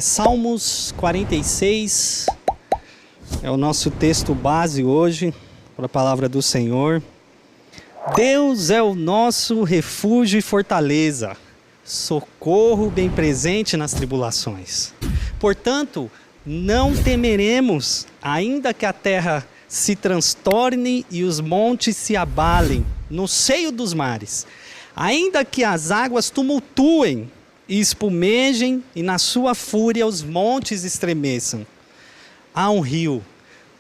Salmos 46 é o nosso texto base hoje para a palavra do Senhor. Deus é o nosso refúgio e fortaleza, socorro bem presente nas tribulações. Portanto, não temeremos, ainda que a terra se transtorne e os montes se abalem no seio dos mares, ainda que as águas tumultuem e espumejem, e na sua fúria os montes estremeçam. Há um rio,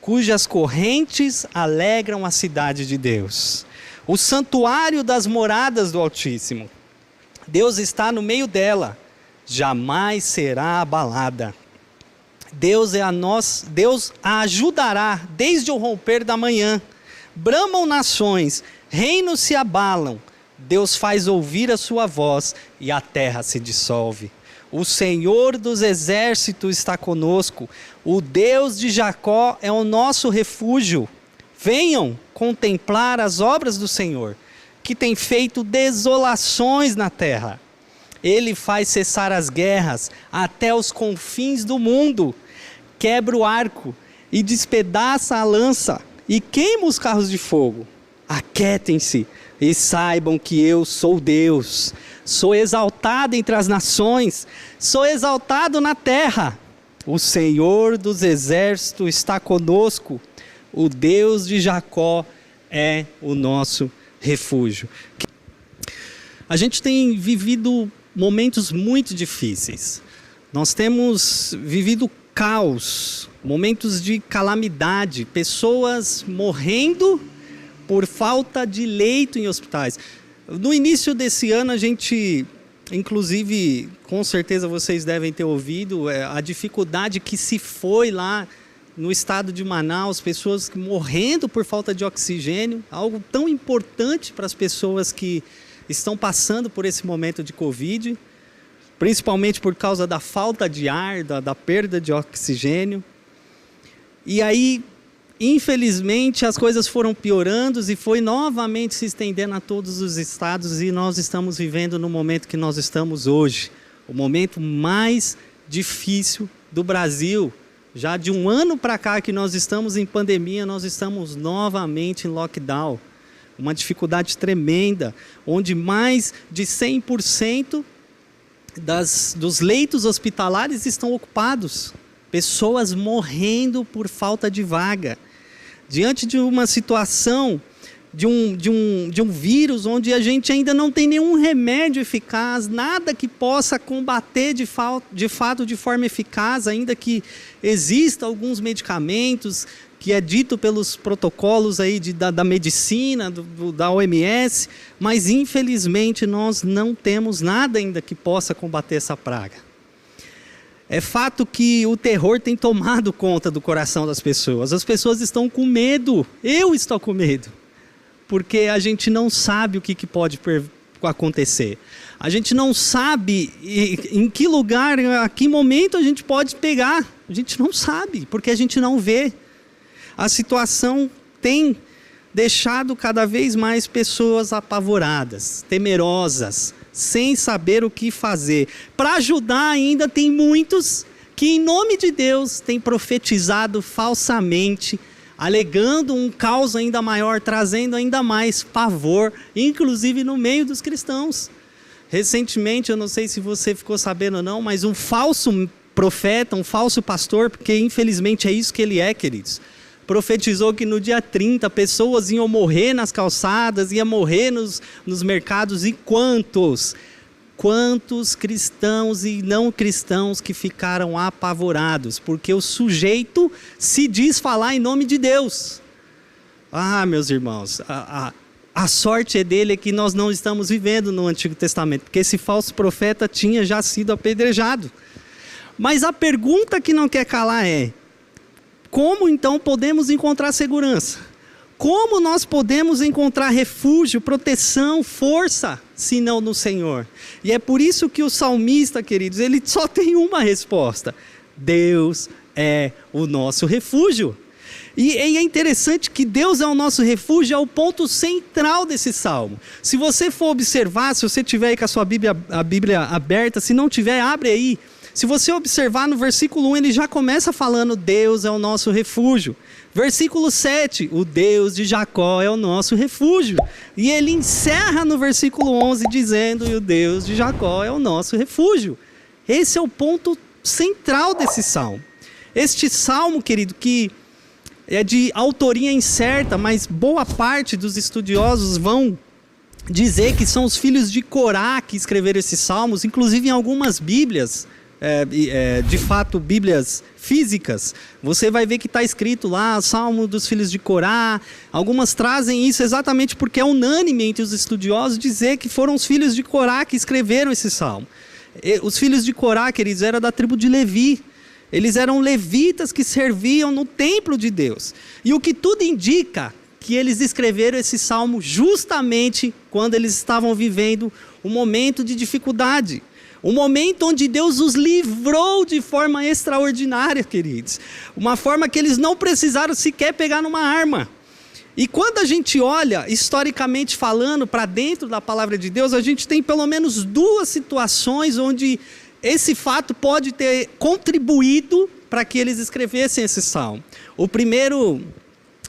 cujas correntes alegram a cidade de Deus, o santuário das moradas do Altíssimo. Deus está no meio dela, jamais será abalada. Deus a ajudará desde o romper da manhã. Bramam nações, reinos se abalam. Deus faz ouvir a sua voz e a terra se dissolve. O Senhor dos exércitos está conosco. O Deus de Jacó é o nosso refúgio. Venham contemplar as obras do Senhor, que tem feito desolações na terra. Ele faz cessar as guerras até os confins do mundo. Quebra o arco e despedaça a lança e queima os carros de fogo. Aquietem-se e saibam que eu sou Deus. Sou exaltado entre as nações, sou exaltado na terra. O Senhor dos exércitos está conosco. O Deus de Jacó é o nosso refúgio. A gente tem vivido momentos muito difíceis. Nós temos vivido caos, momentos de calamidade, pessoas morrendo por falta de leito em hospitais. No início desse ano a gente, inclusive, com certeza vocês devem ter ouvido a dificuldade que se foi lá no estado de Manaus, pessoas morrendo por falta de oxigênio, algo tão importante para as pessoas que estão passando por esse momento de Covid, principalmente por causa da falta de ar, da perda de oxigênio. E aí, infelizmente, as coisas foram piorando e foi novamente se estendendo a todos os estados, e nós estamos vivendo no momento que nós estamos hoje, o momento mais difícil do Brasil. Já de um ano para cá que nós estamos em pandemia, nós estamos novamente em lockdown. Uma dificuldade tremenda, onde mais de 100% dos leitos hospitalares estão ocupados. Pessoas morrendo por falta de vaga. Diante de uma situação de um vírus onde a gente ainda não tem nenhum remédio eficaz, nada que possa combater de fato de forma eficaz, ainda que exista alguns medicamentos, que é dito pelos protocolos aí da medicina, da OMS, mas infelizmente nós não temos nada ainda que possa combater essa praga. É fato que o terror tem tomado conta do coração das pessoas. As pessoas estão com medo, eu estou com medo, porque a gente não sabe o que pode acontecer. A gente não sabe em que lugar, a que momento a gente pode pegar. A gente não sabe, porque a gente não vê. A situação tem deixado cada vez mais pessoas apavoradas, temerosas, sem saber o que fazer. Para ajudar ainda, tem muitos que, em nome de Deus, têm profetizado falsamente, alegando um caos ainda maior, trazendo ainda mais pavor, inclusive no meio dos cristãos. Recentemente, eu não sei se você ficou sabendo ou não, mas um falso profeta, um falso pastor, porque infelizmente é isso que ele é, queridos, profetizou que no dia 30 pessoas iam morrer nas calçadas, iam morrer nos mercados. E quantos cristãos e não cristãos que ficaram apavorados, porque o sujeito se diz falar em nome de Deus. Ah, meus irmãos, a sorte dele é que nós não estamos vivendo no Antigo Testamento, porque esse falso profeta tinha já sido apedrejado. Mas a pergunta que não quer calar é: como então podemos encontrar segurança? Como nós podemos encontrar refúgio, proteção, força, se não no Senhor? E é por isso que o salmista, queridos, ele só tem uma resposta: Deus é o nosso refúgio. E é interessante que Deus é o nosso refúgio, é o ponto central desse salmo. Se você for observar, se você tiver aí com a sua Bíblia aberta, se não tiver, abre aí. Se você observar no versículo 1, ele já começa falando: Deus é o nosso refúgio. Versículo 7, o Deus de Jacó é o nosso refúgio. E ele encerra no versículo 11 dizendo: e o Deus de Jacó é o nosso refúgio. Esse é o ponto central desse salmo. Este salmo, querido, que é de autoria incerta, mas boa parte dos estudiosos vão dizer que são os filhos de Corá que escreveram esses salmos, inclusive em algumas Bíblias, de fato Bíblias físicas, você vai ver que está escrito lá, Salmo dos filhos de Corá. Algumas trazem isso exatamente porque é unânime entre os estudiosos dizer que foram os filhos de Corá que escreveram esse salmo. Os filhos de Corá, queridos, eram da tribo de Levi. Eles eram levitas que serviam no templo de Deus. E o que tudo indica que eles escreveram esse salmo justamente quando eles estavam vivendo um momento de dificuldade. Um momento onde Deus os livrou de forma extraordinária, queridos. Uma forma que eles não precisaram sequer pegar numa arma. E quando a gente olha, historicamente falando, para dentro da palavra de Deus, a gente tem pelo menos duas situações onde esse fato pode ter contribuído para que eles escrevessem esse salmo. O primeiro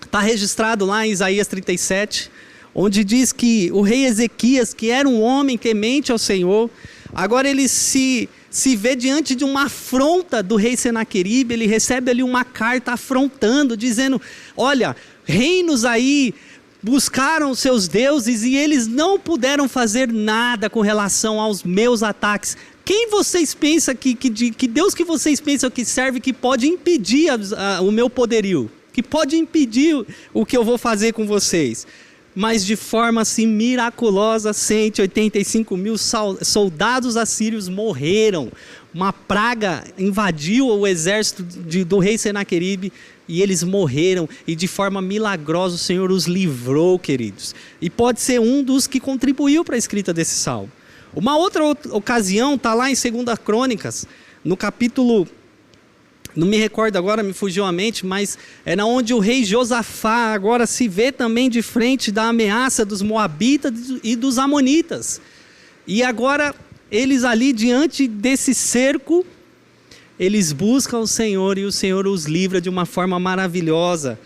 está registrado lá em Isaías 37, onde diz que o rei Ezequias, que era um homem temente ao Senhor, agora ele se vê diante de uma afronta do rei Senaqueribe. Ele recebe ali uma carta afrontando, dizendo: olha, reinos aí buscaram os seus deuses e eles não puderam fazer nada com relação aos meus ataques. Quem vocês pensam que Deus que vocês pensam que serve, que pode impedir o meu poderio? Que pode impedir o que eu vou fazer com vocês? Mas de forma assim miraculosa, 185 mil soldados assírios morreram. Uma praga invadiu o exército do rei Senaqueribe e eles morreram. E de forma milagrosa o Senhor os livrou, queridos. E pode ser um dos que contribuiu para a escrita desse salmo. Uma outra ocasião está lá em 2 Crônicas, no capítulo, não me recordo agora, me fugiu a mente, mas é onde o rei Josafá agora se vê também de frente da ameaça dos moabitas e dos amonitas. E agora eles ali diante desse cerco, eles buscam o Senhor e o Senhor os livra de uma forma maravilhosa.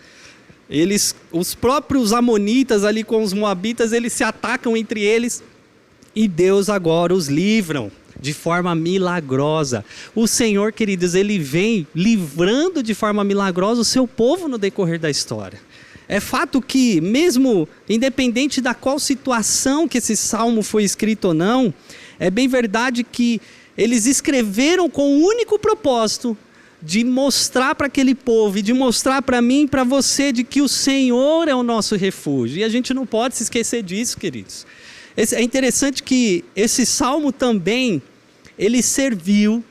Os próprios amonitas ali com os moabitas, eles se atacam entre eles. E Deus agora os livram de forma milagrosa. O Senhor, queridos, ele vem livrando de forma milagrosa o seu povo no decorrer da história. É fato que, mesmo independente da qual situação que esse salmo foi escrito ou não, é bem verdade que eles escreveram com o único propósito de mostrar para aquele povo e de mostrar para mim e para você de que o Senhor é o nosso refúgio. E a gente não pode se esquecer disso, queridos. É interessante que esse salmo também, ele serviu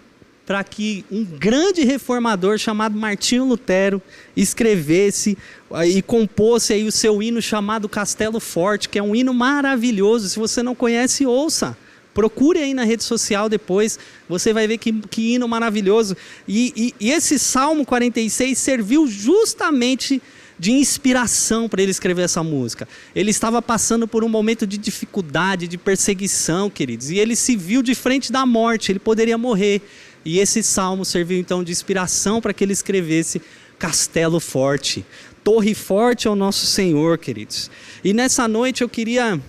para que um grande reformador chamado Martinho Lutero escrevesse e compôsse aí o seu hino chamado Castelo Forte, que é um hino maravilhoso. Se você não conhece, ouça. Procure aí na rede social depois, você vai ver que hino maravilhoso. E esse Salmo 46 serviu justamente de inspiração para ele escrever essa música. Ele estava passando por um momento de dificuldade, de perseguição, queridos, e ele se viu de frente da morte, ele poderia morrer. E esse salmo serviu então de inspiração para que ele escrevesse Castelo Forte. Torre forte ao nosso Senhor, queridos. E nessa noite eu queria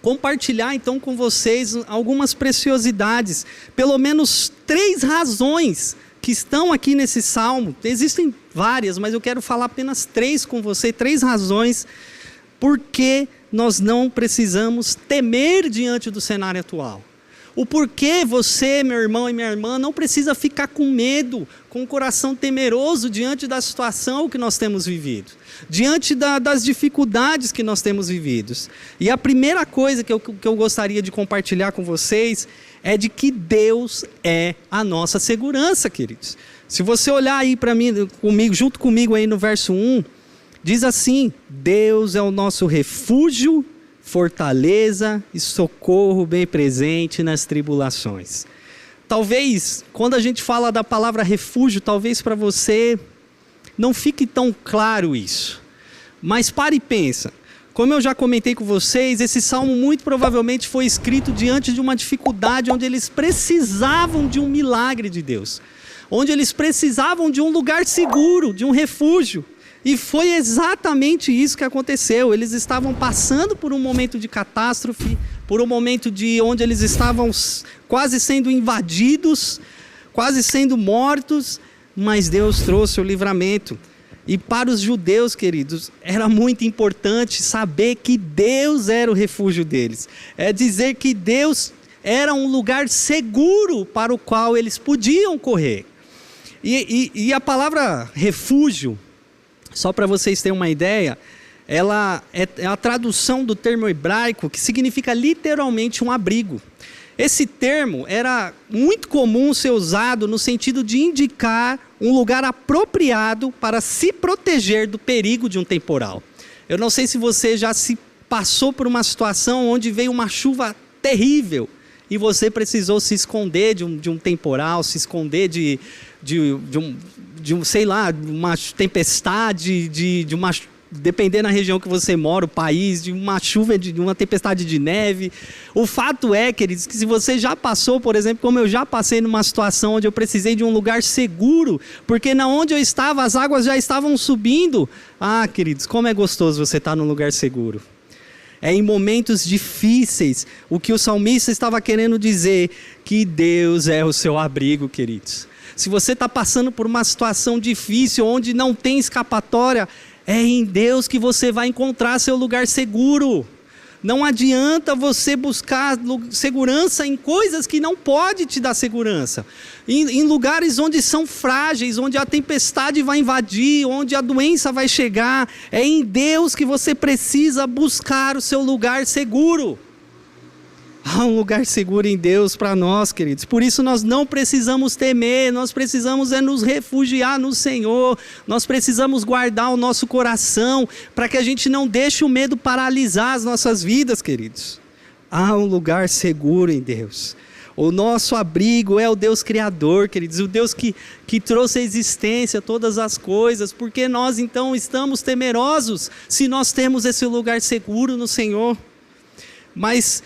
compartilhar então com vocês algumas preciosidades, pelo menos 3 razões que estão aqui nesse salmo. Existem várias, mas eu quero falar apenas 3 com você, 3 razões porque nós não precisamos temer diante do cenário atual. O porquê você, meu irmão e minha irmã, não precisa ficar com medo, com o coração temeroso diante da situação que nós temos vivido, diante das dificuldades que nós temos vivido. E a primeira coisa que eu gostaria de compartilhar com vocês é de que Deus é a nossa segurança, queridos. Se você olhar aí para mim, junto comigo aí no verso 1, diz assim: Deus é o nosso refúgio, fortaleza e socorro bem presente nas tribulações. Talvez, quando a gente fala da palavra refúgio, talvez para você não fique tão claro isso. Mas pare e pensa. Como eu já comentei com vocês, esse salmo muito provavelmente foi escrito diante de uma dificuldade onde eles precisavam de um milagre de Deus, onde eles precisavam de um lugar seguro, de um refúgio. E foi exatamente isso que aconteceu. Eles estavam passando por um momento de catástrofe, por um momento de onde eles estavam quase sendo invadidos, quase sendo mortos, mas Deus trouxe o livramento. E para os judeus, queridos, era muito importante saber que Deus era o refúgio deles. É dizer que Deus era um lugar seguro para o qual eles podiam correr. E a palavra refúgio, só para vocês terem uma ideia, ela é a tradução do termo hebraico que significa literalmente um abrigo. Esse termo era muito comum ser usado no sentido de indicar um lugar apropriado para se proteger do perigo de um temporal. Eu não sei se você já se passou por uma situação onde veio uma chuva terrível e você precisou se esconder de um temporal, se esconder de sei lá, uma tempestade, de uma, dependendo da região que você mora, o país, de uma chuva, de uma tempestade de neve. O fato é, queridos, que se você já passou, por exemplo, como eu já passei numa situação onde eu precisei de um lugar seguro, porque na onde eu estava as águas já estavam subindo. Ah, queridos, como é gostoso você estar num lugar seguro. É em momentos difíceis, o que o salmista estava querendo dizer, que Deus é o seu abrigo, queridos. Se você está passando por uma situação difícil, onde não tem escapatória, é em Deus que você vai encontrar seu lugar seguro. Não adianta você buscar segurança em coisas que não podem te dar segurança. Em lugares onde são frágeis, onde a tempestade vai invadir, onde a doença vai chegar. É em Deus que você precisa buscar o seu lugar seguro. Há um lugar seguro em Deus para nós, queridos. Por isso nós não precisamos temer, nós precisamos nos refugiar no Senhor. Nós precisamos guardar o nosso coração para que a gente não deixe o medo paralisar as nossas vidas, queridos. Há um lugar seguro em Deus. O nosso abrigo é o Deus Criador, queridos. O Deus que trouxe à existência todas as coisas. Porque nós então estamos temerosos se nós temos esse lugar seguro no Senhor. Mas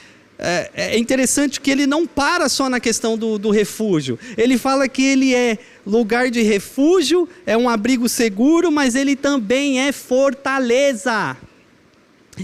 é interessante que ele não para só na questão do refúgio. Ele fala que ele é lugar de refúgio, é um abrigo seguro, mas ele também é fortaleza.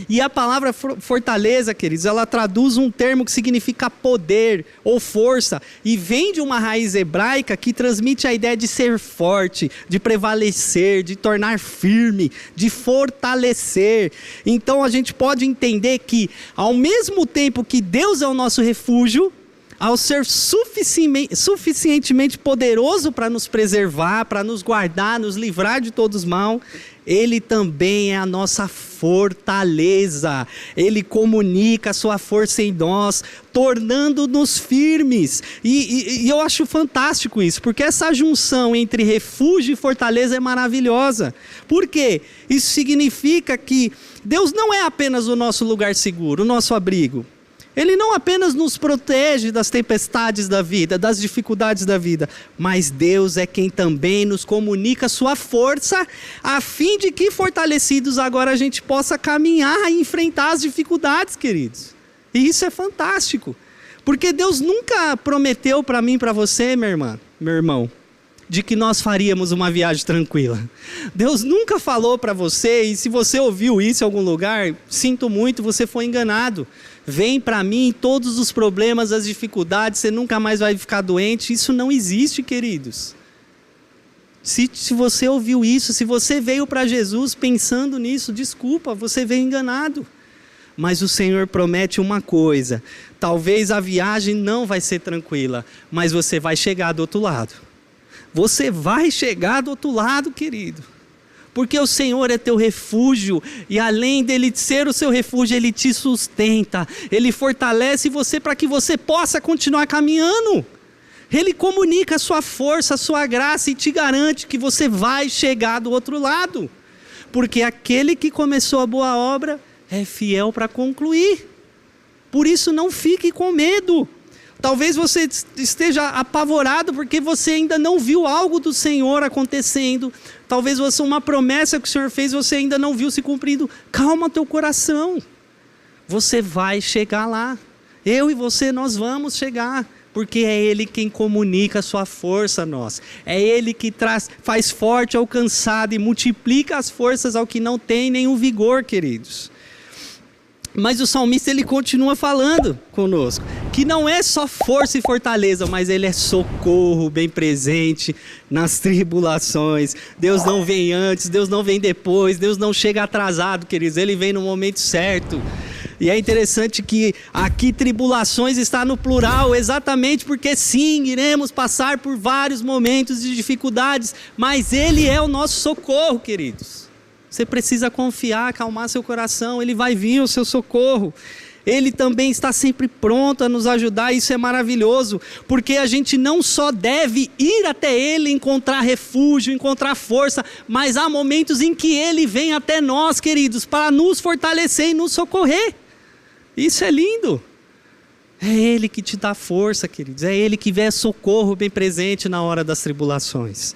E a palavra fortaleza, queridos, ela traduz um termo que significa poder ou força, e vem de uma raiz hebraica que transmite a ideia de ser forte, de prevalecer, de tornar firme, de fortalecer. Então a gente pode entender que, ao mesmo tempo que Deus é o nosso refúgio, ao ser suficientemente poderoso para nos preservar, para nos guardar, nos livrar de todos os mal, Ele também é a nossa fortaleza. Ele comunica a sua força em nós, tornando-nos firmes. E eu acho fantástico isso, porque essa junção entre refúgio e fortaleza é maravilhosa. Por quê? Isso significa que Deus não é apenas o nosso lugar seguro, o nosso abrigo. Ele não apenas nos protege das tempestades da vida, das dificuldades da vida, mas Deus é quem também nos comunica a sua força, a fim de que, fortalecidos, agora a gente possa caminhar e enfrentar as dificuldades, queridos. E isso é fantástico, porque Deus nunca prometeu para mim e para você, minha irmã, meu irmão, de que nós faríamos uma viagem tranquila. Deus nunca falou para você, e se você ouviu isso em algum lugar, sinto muito, você foi enganado. Vem para mim todos os problemas, as dificuldades, você nunca mais vai ficar doente. Isso não existe, queridos. Se você ouviu isso, se você veio para Jesus pensando nisso, desculpa, você veio enganado. Mas o Senhor promete uma coisa: talvez a viagem não vai ser tranquila, mas você vai chegar do outro lado. Você vai chegar do outro lado, querido. Porque o Senhor é teu refúgio, e além dele ser o seu refúgio, Ele te sustenta, Ele fortalece você para que você possa continuar caminhando. Ele comunica a sua força, a sua graça, e te garante que você vai chegar do outro lado. Porque aquele que começou a boa obra é fiel para concluir. Por isso não fique com medo. Talvez você esteja apavorado porque você ainda não viu algo do Senhor acontecendo. Talvez uma promessa que o Senhor fez, você ainda não viu se cumprindo. Calma teu coração. Você vai chegar lá. Eu e você, nós vamos chegar. Porque é Ele quem comunica a sua força a nós. É Ele que faz forte ao cansado e multiplica as forças ao que não tem nenhum vigor, queridos. Mas o salmista, ele continua falando conosco, que não é só força e fortaleza, mas ele é socorro bem presente nas tribulações. Deus não vem antes, Deus não vem depois, Deus não chega atrasado, queridos, Ele vem no momento certo. E é interessante que aqui tribulações está no plural, exatamente porque sim, iremos passar por vários momentos de dificuldades, mas Ele é o nosso socorro, queridos. Você precisa confiar, acalmar seu coração, Ele vai vir ao seu socorro. Ele também está sempre pronto a nos ajudar, isso é maravilhoso, porque a gente não só deve ir até Ele, encontrar refúgio, encontrar força, mas há momentos em que Ele vem até nós, queridos, para nos fortalecer e nos socorrer. Isso é lindo. É Ele que te dá força, queridos, é Ele que vê socorro bem presente na hora das tribulações.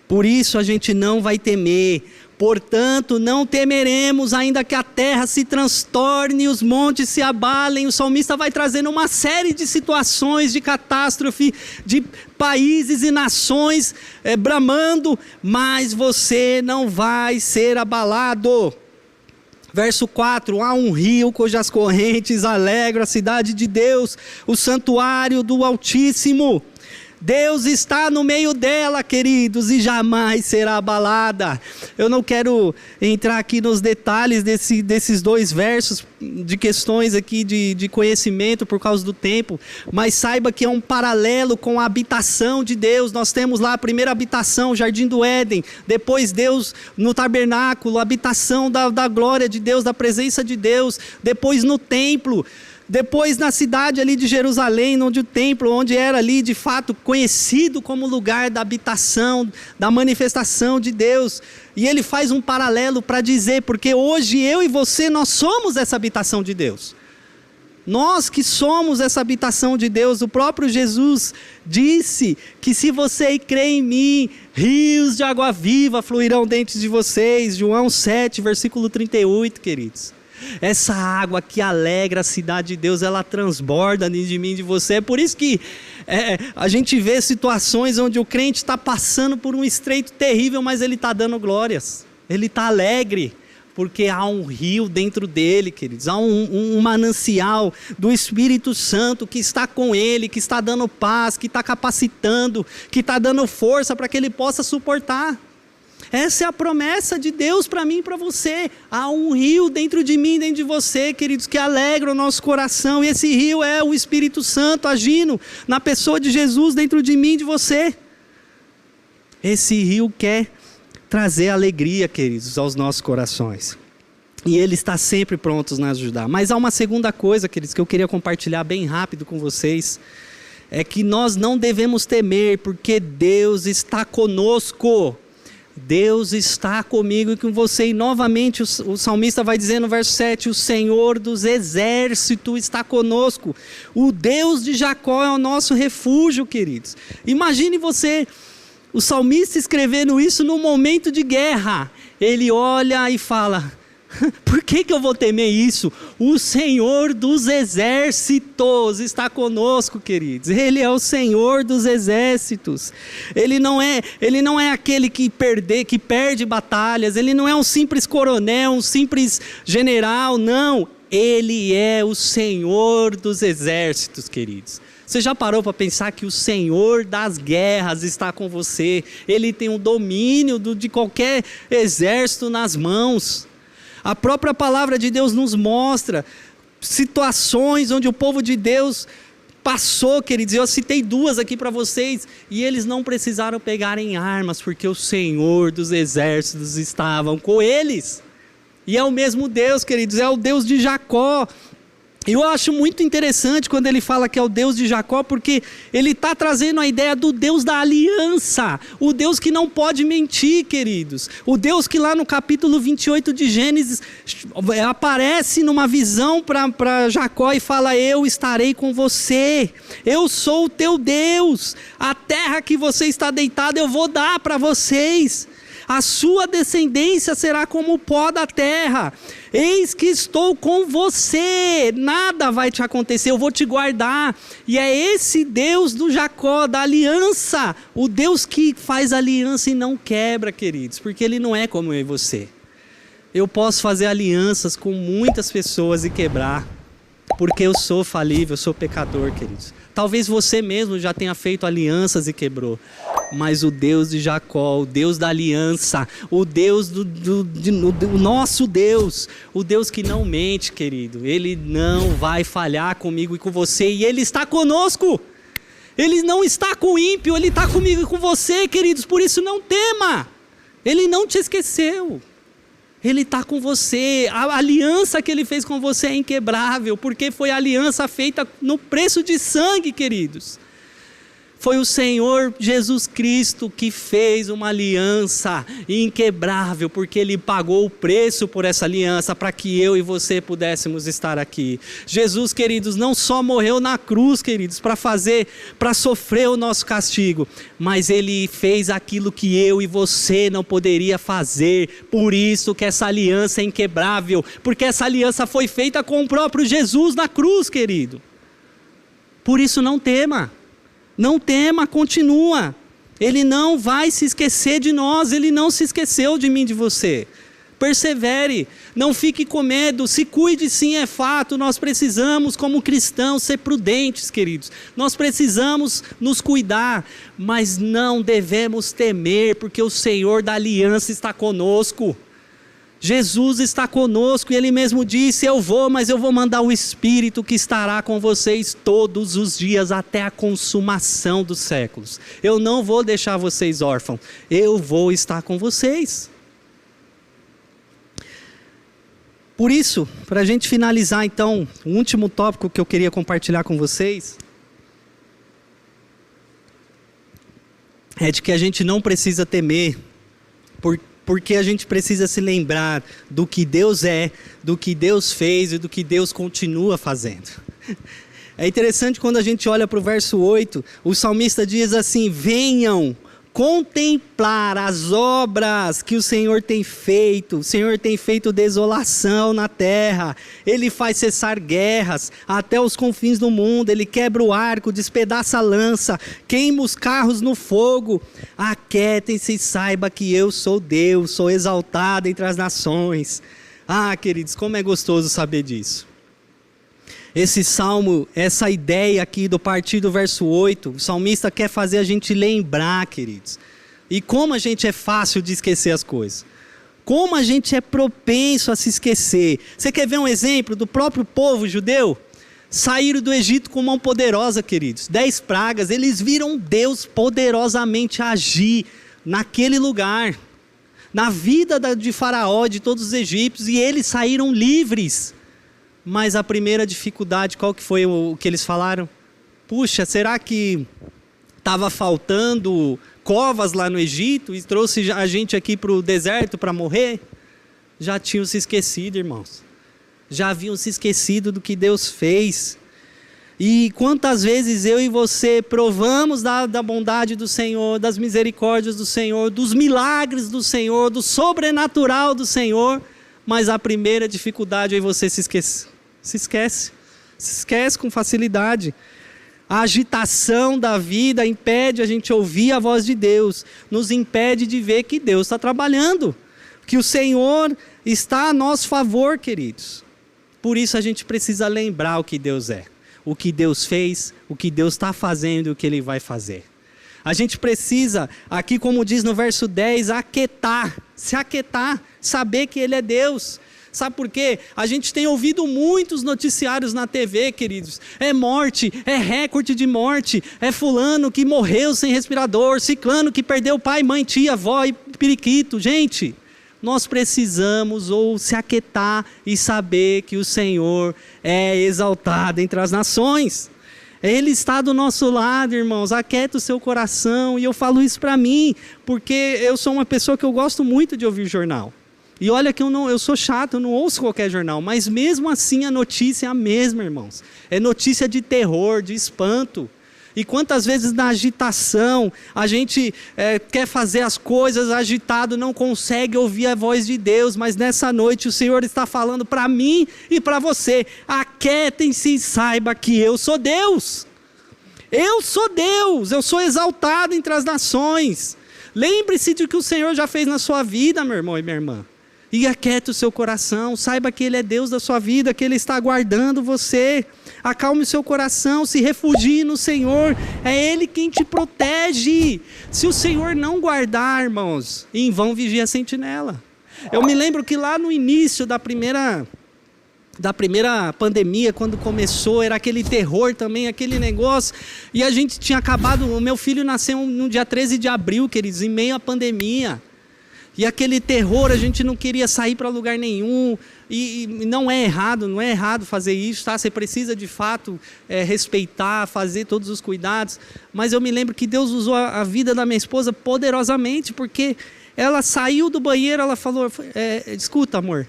Por isso a gente não vai temer. Portanto, não temeremos, ainda que a terra se transtorne e os montes se abalem. O salmista vai trazendo uma série de situações de catástrofe, de países e nações bramando, mas você não vai ser abalado. Verso 4, há um rio cujas correntes alegram a cidade de Deus, o santuário do Altíssimo. Deus está no meio dela, queridos, e jamais será abalada. Eu não quero entrar aqui nos detalhes desses dois versos, de questões aqui de conhecimento por causa do tempo, mas saiba que é um paralelo com a habitação de Deus. Nós temos lá a primeira habitação, o Jardim do Éden, depois Deus no tabernáculo, a habitação da glória de Deus, da presença de Deus, depois no templo, depois na cidade ali de Jerusalém, onde o templo, onde era ali de fato conhecido como lugar da habitação, da manifestação de Deus. E ele faz um paralelo para dizer, porque hoje eu e você, nós somos essa habitação de Deus. Nós que somos essa habitação de Deus, o próprio Jesus disse que se você crê em mim, rios de água viva fluirão dentro de vocês. João 7, versículo 38, queridos. Essa água que alegra a cidade de Deus, ela transborda de mim, de você. É por isso que a gente vê situações onde o crente está passando por um estreito terrível, mas ele está dando glórias. Ele está alegre, porque há um rio dentro dele, queridos. Há um manancial do Espírito Santo que está com ele, que está dando paz, que está capacitando, que está dando força para que ele possa suportar. Essa é a promessa de Deus para mim e para você. Há um rio dentro de mim, dentro de você, queridos, que alegra o nosso coração. E esse rio é o Espírito Santo agindo na pessoa de Jesus dentro de mim e de você. Esse rio quer trazer alegria, queridos, aos nossos corações. E Ele está sempre pronto a nos ajudar. Mas há uma segunda coisa, queridos, que eu queria compartilhar bem rápido com vocês. É que nós não devemos temer, porque Deus está conosco. Deus está comigo e com você. E novamente o salmista vai dizer no verso 7, o Senhor dos exércitos está conosco. O Deus de Jacó é o nosso refúgio, queridos. Imagine você, o salmista escrevendo isso num momento de guerra. Ele olha e fala, por que eu vou temer isso? O Senhor dos exércitos está conosco, queridos. Ele é o Senhor dos exércitos. Ele não é aquele que perde batalhas. Ele não é um simples coronel, um simples general, não. Ele é o Senhor dos exércitos, queridos. Você já parou para pensar que o Senhor das guerras está com você? Ele tem o domínio de qualquer exército nas mãos. A própria palavra de Deus nos mostra situações onde o povo de Deus passou, queridos. Eu citei duas aqui para vocês. E eles não precisaram pegar em armas, porque o Senhor dos exércitos estava com eles. E é o mesmo Deus, queridos, é o Deus de Jacó. Eu acho muito interessante quando ele fala que é o Deus de Jacó, porque ele está trazendo a ideia do Deus da aliança, o Deus que não pode mentir, queridos, o Deus que lá no capítulo 28 de Gênesis aparece numa visão para Jacó e fala: eu estarei com você, eu sou o teu Deus, a terra que você está deitado eu vou dar para vocês. A sua descendência será como o pó da terra. Eis que estou com você, nada vai te acontecer, eu vou te guardar. E é esse Deus do Jacó, da aliança, o Deus que faz aliança e não quebra, queridos, porque Ele não é como eu e você. Eu posso fazer alianças com muitas pessoas e quebrar, porque eu sou falível, eu sou pecador, queridos. Talvez você mesmo já tenha feito alianças e quebrou, mas o Deus de Jacó, o Deus da aliança, o Deus do nosso Deus, o Deus que não mente, querido, Ele não vai falhar comigo e com você, e Ele está conosco. Ele não está com o ímpio, Ele está comigo e com você, queridos, por isso não tema. Ele não te esqueceu. Ele está com você, a aliança que Ele fez com você é inquebrável, porque foi a aliança feita no preço de sangue, queridos. Foi o Senhor Jesus Cristo que fez uma aliança inquebrável, porque Ele pagou o preço por essa aliança, para que eu e você pudéssemos estar aqui. Jesus, queridos, não só morreu na cruz, queridos, para sofrer o nosso castigo, mas Ele fez aquilo que eu e você não poderia fazer. Por isso que essa aliança é inquebrável, porque essa aliança foi feita com o próprio Jesus na cruz, querido. Por isso não tema. Não tema, continua. Ele não vai se esquecer de nós, Ele não se esqueceu de mim, de você. Persevere, não fique com medo, se cuide sim, é fato. Nós precisamos, como cristãos, ser prudentes, queridos. Nós precisamos nos cuidar, mas não devemos temer, porque o Senhor da aliança está conosco. Jesus está conosco e Ele mesmo disse: eu vou, mas eu vou mandar o Espírito que estará com vocês todos os dias até a consumação dos séculos. Eu não vou deixar vocês órfãos, eu vou estar com vocês. Por isso, para a gente finalizar então, o último tópico que eu queria compartilhar com vocês é de que a gente não precisa temer, porque a gente precisa se lembrar do que Deus é, do que Deus fez e do que Deus continua fazendo. É interessante quando a gente olha para o verso 8, o salmista diz assim: venham contemplar as obras que o Senhor tem feito. O Senhor tem feito desolação na terra, Ele faz cessar guerras até os confins do mundo, Ele quebra o arco, despedaça a lança, queima os carros no fogo. Aquietem-se e saiba que eu sou Deus, sou exaltado entre as nações. Ah, queridos, como é gostoso saber disso. Esse salmo, essa ideia aqui do partir do verso 8, o salmista quer fazer a gente lembrar, queridos. E como a gente é fácil de esquecer as coisas. Como a gente é propenso a se esquecer. Você quer ver um exemplo do próprio povo judeu? Saíram do Egito com mão poderosa, queridos. 10 pragas, eles viram Deus poderosamente agir naquele lugar. Na vida de Faraó, de todos os egípcios, e eles saíram livres. Mas a primeira dificuldade, qual que foi o que eles falaram? Puxa, será que estava faltando covas lá no Egito e trouxe a gente aqui para o deserto para morrer? Já tinham se esquecido, irmãos. Já haviam se esquecido do que Deus fez. E quantas vezes eu e você provamos da bondade do Senhor, das misericórdias do Senhor, dos milagres do Senhor, do sobrenatural do Senhor, mas a primeira dificuldade aí você se esquece com facilidade. A agitação da vida impede a gente ouvir a voz de Deus, nos impede de ver que Deus está trabalhando, que o Senhor está a nosso favor, queridos. Por isso a gente precisa lembrar o que Deus é, o que Deus fez, o que Deus está fazendo e o que Ele vai fazer. A gente precisa, aqui como diz no verso 10, se aquietar, saber que Ele é Deus. Sabe por quê? A gente tem ouvido muitos noticiários na TV, queridos. É morte, é recorde de morte, é fulano que morreu sem respirador, ciclano que perdeu pai, mãe, tia, avó e periquito. Gente, nós precisamos ou se aquietar e saber que o Senhor é exaltado entre as nações. Ele está do nosso lado, irmãos. Aquieta o seu coração. E eu falo isso para mim, porque eu sou uma pessoa que eu gosto muito de ouvir jornal. E olha que eu sou chato, eu não ouço qualquer jornal, mas mesmo assim a notícia é a mesma, irmãos. É notícia de terror, de espanto. E quantas vezes na agitação a gente quer fazer as coisas agitado, não consegue ouvir a voz de Deus, mas nessa noite o Senhor está falando para mim e para você: aquietem-se e saiba que eu sou Deus. Eu sou Deus, eu sou exaltado entre as nações. Lembre-se de que o Senhor já fez na sua vida, meu irmão e minha irmã. E aquiete o seu coração, saiba que Ele é Deus da sua vida, que Ele está aguardando você. Acalme o seu coração, se refugie no Senhor, é Ele quem te protege. Se o Senhor não guardar, irmãos, em vão vigia a sentinela. Eu me lembro que lá no início da primeira pandemia, quando começou, era aquele terror também, aquele negócio, e a gente tinha acabado, o meu filho nasceu no dia 13 de abril, queridos, em meio à pandemia. E aquele terror, a gente não queria sair para lugar nenhum, e não é errado fazer isso, tá? Você precisa de fato respeitar, fazer todos os cuidados, mas eu me lembro que Deus usou a vida da minha esposa poderosamente, porque ela saiu do banheiro, ela falou, escuta amor,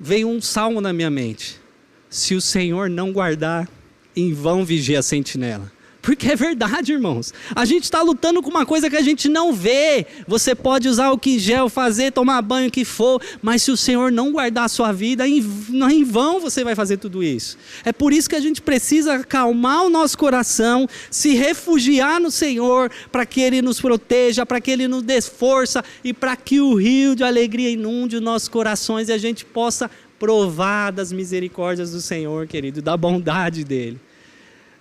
veio um salmo na minha mente: se o Senhor não guardar, em vão vigia a sentinela. Porque é verdade, irmãos. A gente está lutando com uma coisa que a gente não vê. Você pode usar o que gel, fazer, tomar banho, o que for, mas se o Senhor não guardar a sua vida, em vão você vai fazer tudo isso. É por isso que a gente precisa acalmar o nosso coração, se refugiar no Senhor, para que Ele nos proteja, para que Ele nos dê força e para que o rio de alegria inunde os nossos corações e a gente possa provar das misericórdias do Senhor, querido, da bondade dEle.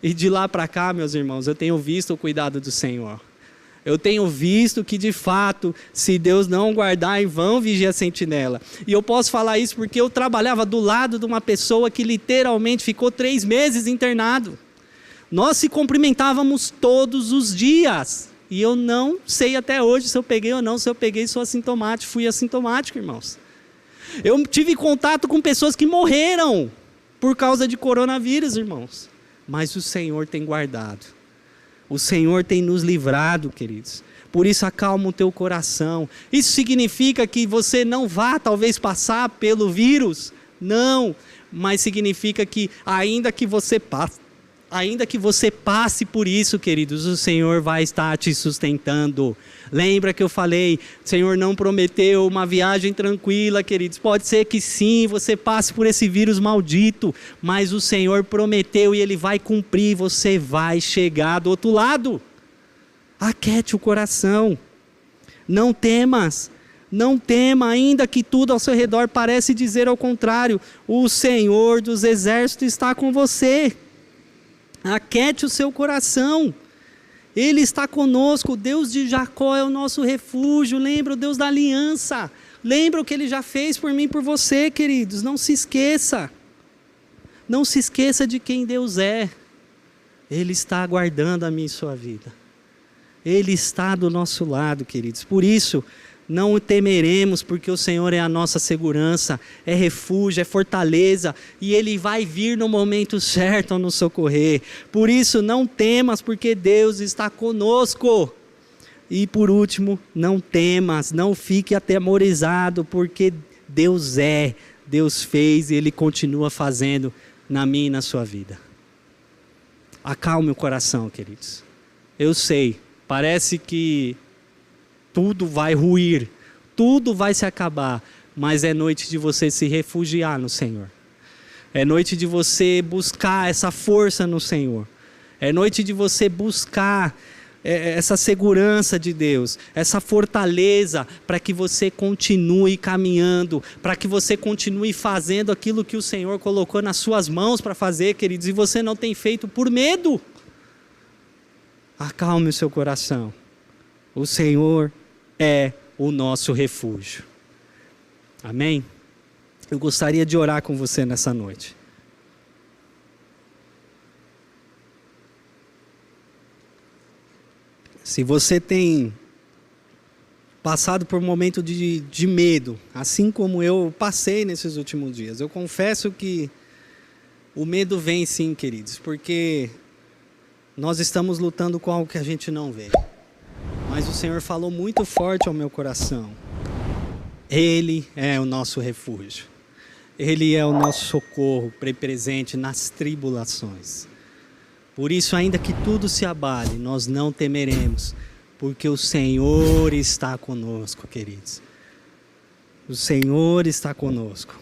E de lá para cá, meus irmãos, eu tenho visto o cuidado do Senhor. Eu tenho visto que, de fato, se Deus não guardar, em vão vigia a sentinela. E eu posso falar isso porque eu trabalhava do lado de uma pessoa que literalmente ficou 3 meses internado. Nós se cumprimentávamos todos os dias. E eu não sei até hoje se eu peguei ou não. Se eu peguei, sou assintomático. Fui assintomático, irmãos. Eu tive contato com pessoas que morreram por causa de coronavírus, irmãos. Mas o Senhor tem guardado. O Senhor tem nos livrado, queridos. Por isso acalma o teu coração. Isso significa que você não vá talvez passar pelo vírus? Não. Mas significa que ainda que você passe por isso, queridos, o Senhor vai estar te sustentando. Lembra que eu falei, o Senhor não prometeu uma viagem tranquila, queridos. Pode ser que sim, você passe por esse vírus maldito, mas o Senhor prometeu e Ele vai cumprir, você vai chegar do outro lado. Aquiete o coração, não temas. Não tema, ainda que tudo ao seu redor parece dizer ao contrário. O Senhor dos exércitos está com você. Aquiete o seu coração. Ele está conosco. O Deus de Jacó é o nosso refúgio. Lembra o Deus da aliança. Lembra o que Ele já fez por mim e por você, queridos. Não se esqueça. Não se esqueça de quem Deus é. Ele está aguardando a minha e sua vida. Ele está do nosso lado, queridos. Por isso, não temeremos, porque o Senhor é a nossa segurança, é refúgio, é fortaleza, e Ele vai vir no momento certo a nos socorrer. Por isso, não temas, porque Deus está conosco. E por último, não temas, não fique atemorizado, porque Deus fez e Ele continua fazendo na minha e na sua vida. Acalme o coração, queridos. Eu sei, parece que tudo vai ruir, tudo vai se acabar, mas é noite de você se refugiar no Senhor. É noite de você buscar essa força no Senhor. É noite de você buscar essa segurança de Deus, essa fortaleza para que você continue caminhando, para que você continue fazendo aquilo que o Senhor colocou nas suas mãos para fazer, queridos, e você não tem feito por medo. Acalme o seu coração. O Senhor é o nosso refúgio. Amém? Eu gostaria de orar com você nessa noite. Se você tem passado por um momento de medo, assim como eu passei nesses últimos dias. Eu confesso que o medo vem sim, queridos, porque nós estamos lutando com algo que a gente não vê. Mas o Senhor falou muito forte ao meu coração. Ele é o nosso refúgio. Ele é o nosso socorro presente nas tribulações. Por isso, ainda que tudo se abale, nós não temeremos, porque o Senhor está conosco, queridos. O Senhor está conosco.